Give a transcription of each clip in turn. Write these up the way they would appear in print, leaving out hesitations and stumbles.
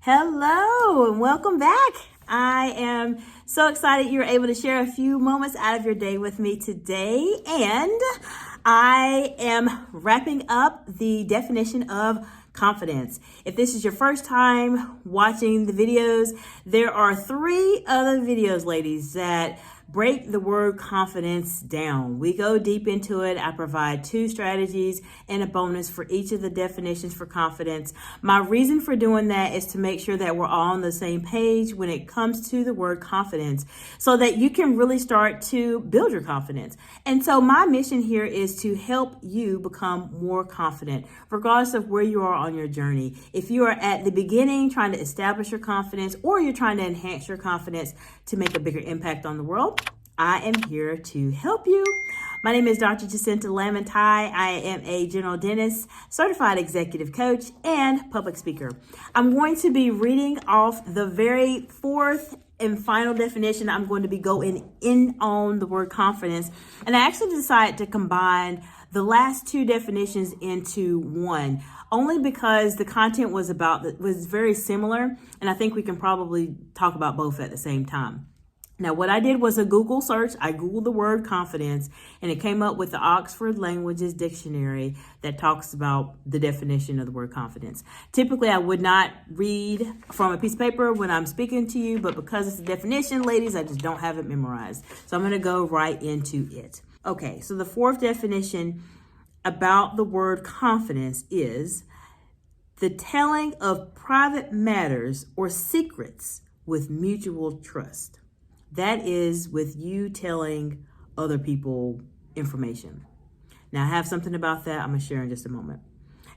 Hello and welcome back. I am so excited you're able to share a few moments out of your day with me today. And I am wrapping up the definition of confidence. If this is your first time watching the videos, there are 3 other videos, ladies, that break the word confidence down. We go deep into it. I provide 2 strategies and a bonus for each of the definitions for confidence. My reason for doing that is to make sure that we're all on the same page when it comes to the word confidence, so that you can really start to build your confidence. And so my mission here is to help you become more confident, regardless of where you are on your journey. If you are at the beginning trying to establish your confidence, or you're trying to enhance your confidence to make a bigger impact on the world, I am here to help you. My name is Dr. Jacinta Lamantai. I am a general dentist, certified executive coach, and public speaker. I'm going to be reading off the very 4th and final definition. I'm going to be going in on the word confidence. And I actually decided to combine the last 2 definitions into one, only because the content was very similar. And I think we can probably talk about both at the same time. Now, what I did was a Google search. I Googled the word confidence, and it came up with the Oxford Languages Dictionary that talks about the definition of the word confidence. Typically, I would not read from a piece of paper when I'm speaking to you, but because it's a definition, ladies, I just don't have it memorized. So I'm going to go right into it. Okay, so the 4th definition about the word confidence is the telling of private matters or secrets with mutual trust. That is with you telling other people information. Now, I have something about that I'm going to share in just a moment.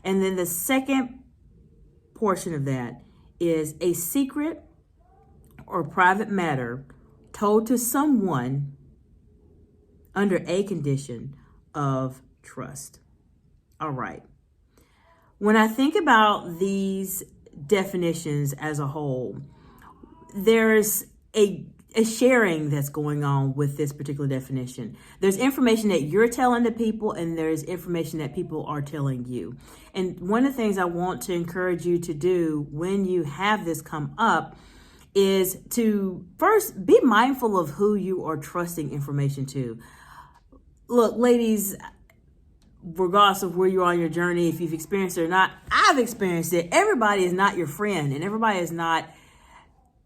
And then the second portion of that is a secret or private matter told to someone under a condition of trust. All right. When I think about these definitions as a whole, there's a sharing that's going on with this particular definition. There's information that you're telling to people, and there's information that people are telling you. And one of the things I want to encourage you to do when you have this come up is to first be mindful of who you are trusting information to. Look, ladies, regardless of where you are on your journey, if you've experienced it or not, I've experienced it. Everybody is not your friend, and everybody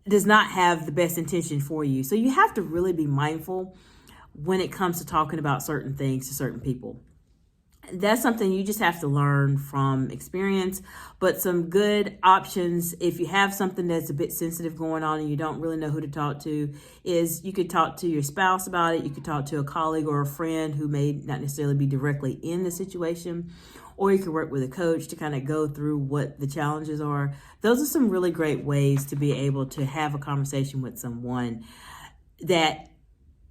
does not have the best intention for you. So you have to really be mindful when it comes to talking about certain things to certain people. That's something you just have to learn from experience. But some good options, if you have something that's a bit sensitive going on and you don't really know who to talk to, is you could talk to your spouse about it. You could talk to a colleague or a friend who may not necessarily be directly in the situation. Or you can work with a coach to kind of go through what the challenges are. Those are some really great ways to be able to have a conversation with someone that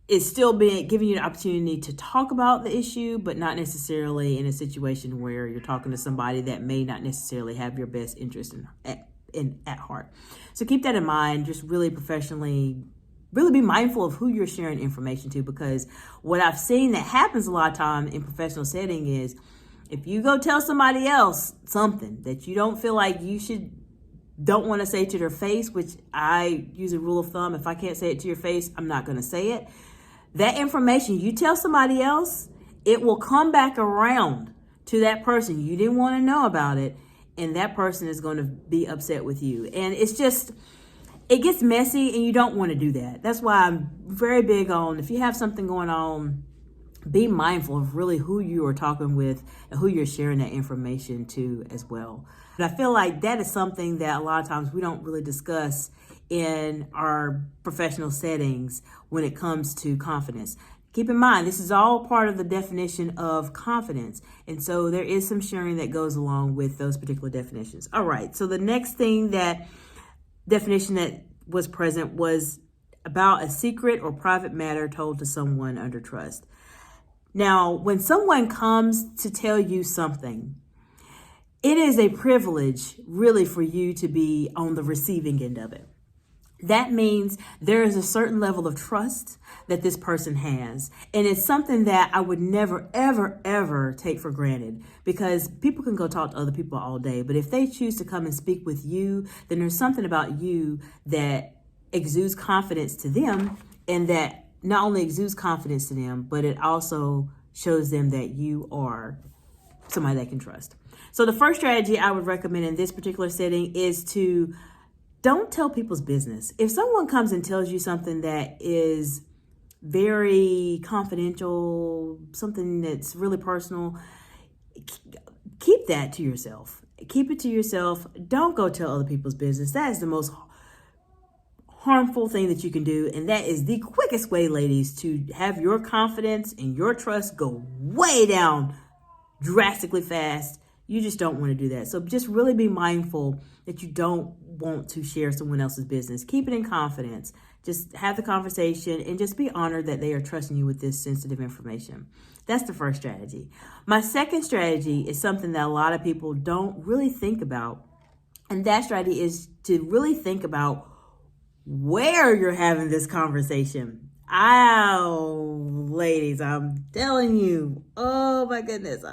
is still giving you an opportunity to talk about the issue, but not necessarily in a situation where you're talking to somebody that may not necessarily have your best interest at heart. So keep that in mind. Just really professionally, really be mindful of who you're sharing information to, because what I've seen that happens a lot of time in professional setting is if you go tell somebody else something that you don't feel like don't want to say to their face, which I use a rule of thumb, if I can't say it to your face, I'm not going to say it. That information you tell somebody else, it will come back around to that person. You didn't want to know about it, and that person is going to be upset with you. And it gets messy, and you don't want to do that. That's why I'm very big on, if you have something going on, be mindful of really who you are talking with and who you're sharing that information to as well. But I feel like that is something that a lot of times we don't really discuss in our professional settings when it comes to confidence. Keep in mind, this is all part of the definition of confidence. And so there is some sharing that goes along with those particular definitions. All right, so the next definition that was present was about a secret or private matter told to someone under trust. Now, when someone comes to tell you something, it is a privilege really for you to be on the receiving end of it. that means there is a certain level of trust that this person has. And it's something that I would never, ever, ever take for granted, because people can go talk to other people all day. But if they choose to come and speak with you, then there's something about you that exudes confidence to them, and that not only exudes confidence to them, but it also shows them that you are somebody they can trust. So the first strategy I would recommend in this particular setting is to don't tell people's business. If someone comes and tells you something that is very confidential, something that's really personal, keep that to yourself. Keep it to yourself. Don't go tell other people's business. That is the most harmful thing that you can do. And that is the quickest way, ladies, to have your confidence and your trust go way down drastically fast. You just don't want to do that. So just really be mindful that you don't want to share someone else's business. Keep it in confidence. Just have the conversation and just be honored that they are trusting you with this sensitive information. That's the first strategy. My second strategy is something that a lot of people don't really think about. And that strategy is to really think about where you're having this conversation. Ow, ladies, I'm telling you. Oh my goodness.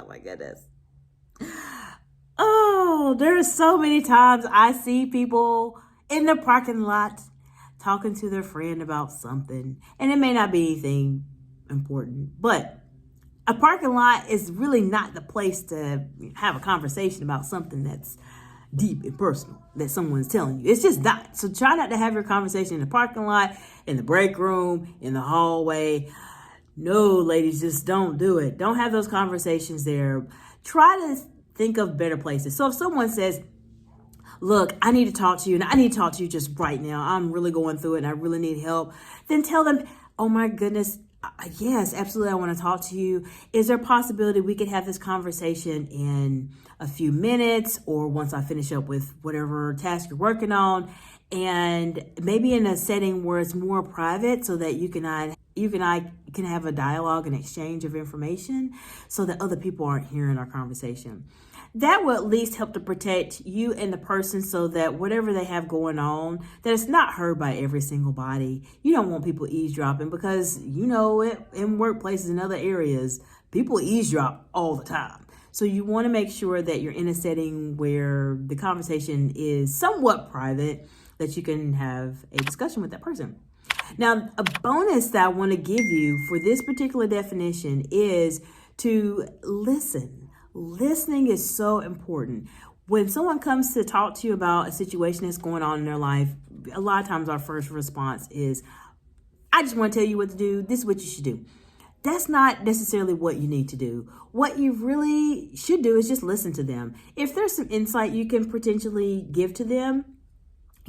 Oh, there's so many times I see people in the parking lot talking to their friend about something, and it may not be anything important, but a parking lot is really not the place to have a conversation about something that's deep and personal that someone's telling you. It's just not. So try not to have your conversation in the parking lot, in the break room, in the hallway. No, ladies, just don't do it. Don't have those conversations there. Try to think of better places. So if someone says, look, I need to talk to you, and I need to talk to you just right now. I'm really going through it and I really need help. Then tell them, oh my goodness, yes, absolutely, I want to talk to you. Is there a possibility we could have this conversation in a few minutes, or once I finish up with whatever task you're working on, and maybe in a setting where it's more private, so that you and I can have a dialogue and exchange of information, so that other people aren't hearing our conversation. That will at least help to protect you and the person, so that whatever they have going on, that it's not heard by every single body. You don't want people eavesdropping, because you know it, in workplaces and other areas, people eavesdrop all the time. So you want to make sure that you're in a setting where the conversation is somewhat private, that you can have a discussion with that person. Now, a bonus that I want to give you for this particular definition is to listen. Listening is so important. When someone comes to talk to you about a situation that's going on in their life, a lot of times our first response is, I just want to tell you what to do. This is what you should do. That's not necessarily what you need to do. What you really should do is just listen to them. If there's some insight you can potentially give to them,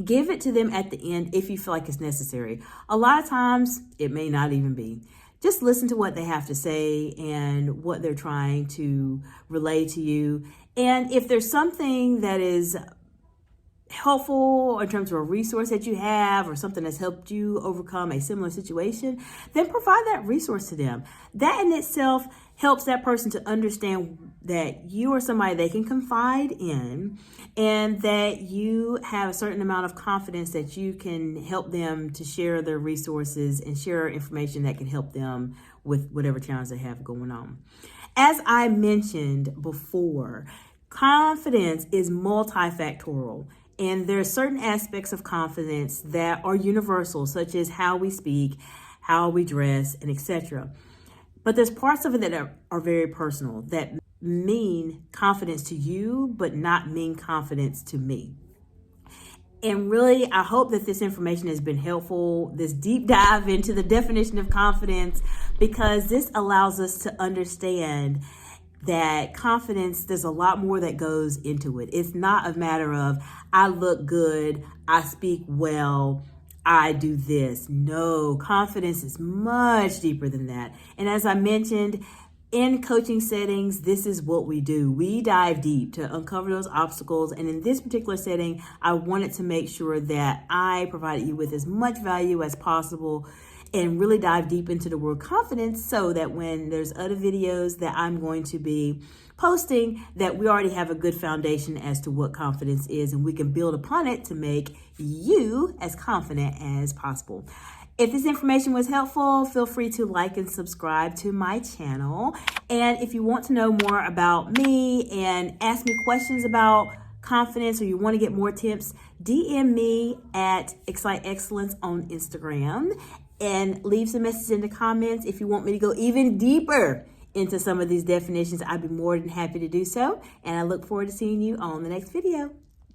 give it to them at the end if you feel like it's necessary. A lot of times it may not even be. Just listen to what they have to say and what they're trying to relay to you. And if there's something that is helpful in terms of a resource that you have, or something that's helped you overcome a similar situation, then provide that resource to them. That in itself helps that person to understand that you are somebody they can confide in, and that you have a certain amount of confidence that you can help them to share their resources and share information that can help them with whatever challenge they have going on. As I mentioned before, confidence is multifactorial. And there are certain aspects of confidence that are universal, such as how we speak, how we dress, and etc. But there's parts of it that are very personal, that mean confidence to you, but not mean confidence to me. And really, I hope that this information has been helpful, this deep dive into the definition of confidence, because this allows us to understand that confidence, there's a lot more that goes into it. It's not a matter of, I look good, I speak well, I do this. No, confidence is much deeper than that. And as I mentioned, in coaching settings, this is what we do. We dive deep to uncover those obstacles. And in this particular setting, I wanted to make sure that I provided you with as much value as possible. and really dive deep into the word confidence so that when there's other videos that I'm going to be posting, that we already have a good foundation as to what confidence is, and we can build upon it to make you as confident as possible. If this information was helpful, feel free to like and subscribe to my channel. And if you want to know more about me and ask me questions about confidence, or you want to get more tips, DM me at Excite Excellence on Instagram and leave some messages in the comments. If you want me to go even deeper into some of these definitions, I'd be more than happy to do so. And I look forward to seeing you on the next video.